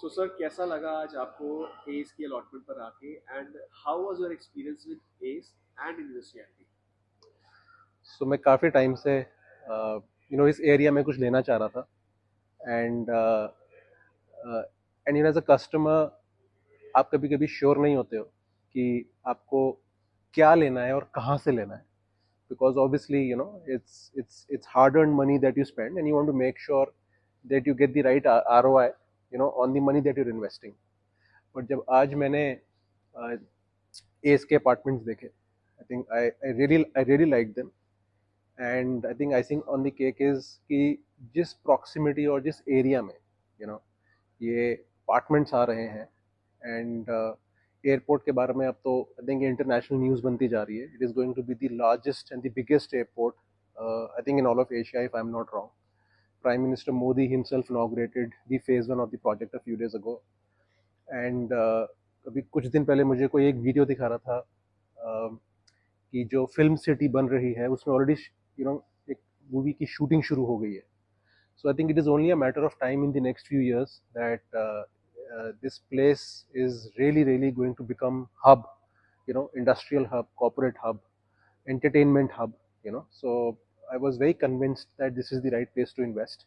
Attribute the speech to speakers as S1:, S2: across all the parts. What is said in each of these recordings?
S1: So sir कैसा लगा आज आपको एस की अलॉटमेंट पर आके and how was your experience with S and university?
S2: So मैं काफ़ी टाइम से इस एरिया में कुछ लेना चाह रहा था एंड एज अ कस्टमर आप कभी कभी श्योर नहीं होते हो कि आपको क्या लेना है और कहाँ से लेना है, because obviously it's hard earned money that you spend and you want to make sure that you get the right ROI on the money that you're investing. But जब आज मैंने एस के अपार्टमेंट्स देखे, I think I really like them. And I think icing on the cake is कि जिस proximity और जिस area में ये अपार्टमेंट्स आ रहे हैं एंड एयरपोर्ट के बारे में अब तो आई थिंक इंटरनेशनल न्यूज़ बनती जा रही है. It is going to be the largest and the biggest airport I think in all of Asia if I am not wrong. Prime Minister Modi himself inaugurated the phase 1 of the project a few days ago. And अभी कुछ दिन पहले मुझे कोई एक video दिखा रहा था कि जो फिल्म सिटी बन रही है उसमें ऑलरेडी एक मूवी की शूटिंग शुरू हो गई है. So I think it is only a matter of time in the next few years that this place is really going to become hub, industrial hub, corporate hub, entertainment hub. So I was very convinced that this is the right place to invest.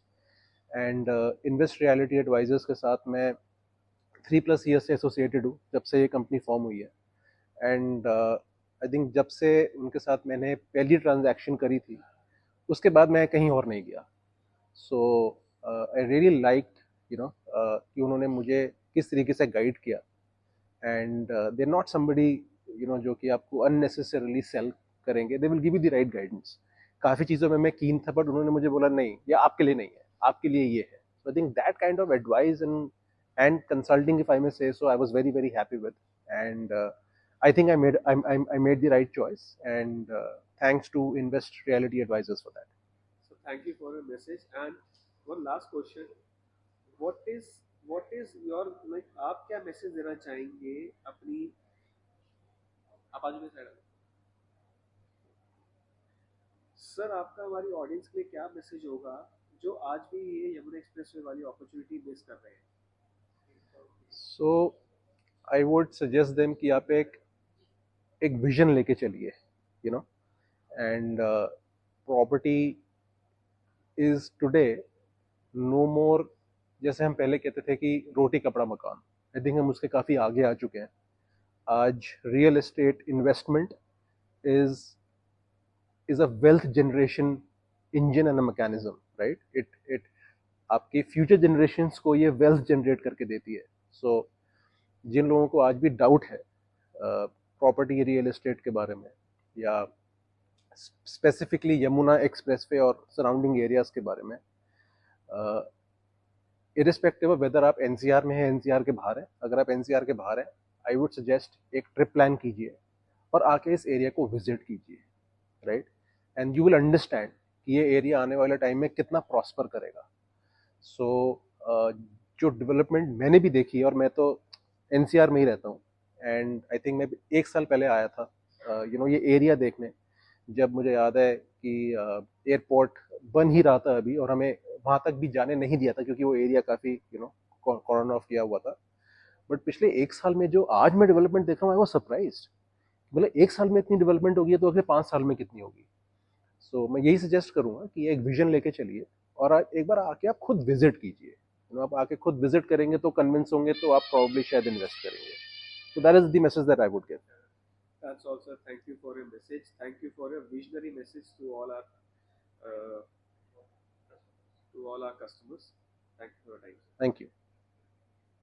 S2: And Invest Reality Advisors के साथ मैं 3+ years से associated हूँ जब से ये company form हुई है. एंड आई थिंक जब से उनके साथ मैंने पहली ट्रांजैक्शन करी थी उसके बाद मैं कहीं और नहीं गया. सो आई रियली लाइक्ड कि उन्होंने मुझे किस तरीके से गाइड किया. एंड दे नॉट समबडी जो कि आपको अननेसेसरली सेल करेंगे. They will give you the right guidance. काफ़ी चीज़ों में मैं कीन था बट उन्होंने मुझे बोला नहीं, ये आपके लिए नहीं है, आपके लिए ये है. So I think that kind of advice and consulting if I may say so I was very happy with. And I think I made the right choice, and thanks to Invest Reality Advisors for that.
S1: So thank you for your message and one last question. What is what is your like आप क्या message देना चाहेंगे अपनी आप आजू के side sir आपका हमारी ऑडियंस के लिए क्या मैसेज होगा जो आज भी ये यमुना एक्सप्रेसवे वाली अपॉर्चुनिटी मिस कर रहे हैं?
S2: So I would suggest them कि आप एक विजन लेके चलिए, and property is today no more जैसे हम पहले कहते थे कि रोटी कपड़ा मकान. आई थिंक हम उसके काफ़ी आगे आ चुके हैं. आज real estate investment is is a wealth generation engine and a mechanism, right. It आपके फ्यूचर जनरेशन्स को ये वेल्थ जनरेट करके देती है. सो जिन लोगों को आज भी डाउट है प्रॉपर्टी रियल एस्टेट के बारे में या स्पेसिफिकली यमुना एक्सप्रेसवे और सराउंडिंग एरियाज के बारे में, इरिस्पेक्टिव ऑफ वेदर आप एनसीआर में है एनसीआर के बाहर है, अगर आप एनसीआर के बाहर है आई वुड सजेस्ट एक ट्रिप प्लान कीजिए और आके इस एरिया को विजिट कीजिए, right. And you will understand कि ये एरिया आने वाले टाइम में कितना प्रॉस्पर करेगा. सो जो डेवलपमेंट मैंने भी देखी है, और मैं तो एनसीआर में ही रहता हूँ, एंड आई थिंक मैं 1 साल पहले आया था ये एरिया देखने, जब मुझे याद है कि एयरपोर्ट बन ही रहा था अभी और हमें वहाँ तक भी जाने नहीं दिया था क्योंकि वो एरिया काफ़ी कॉर्नर ऑफ किया हुआ था. बट पिछले 1 साल में जो आज मैं डेवलपमेंट देख रहा हूँ आई वाज सरप्राइज्ड. बोले 1 साल में इतनी डेवलपमेंट होगी है तो अगले 5 साल में कितनी होगी. सो मैं यही सजेस्ट करूँगा कि एक विजन लेके चलिए और एक बार आके आप खुद विजिट कीजिए. आप आके खुद विजिट करेंगे तो कन्विंस होंगे तो आप प्रॉब्ली शायद इन्वेस्ट करेंगे. So that is the message that I would give.
S1: That's also thank you for your message. Thank you for your visionary message uh, to all our customers. Thank you for your time.
S2: Thank you.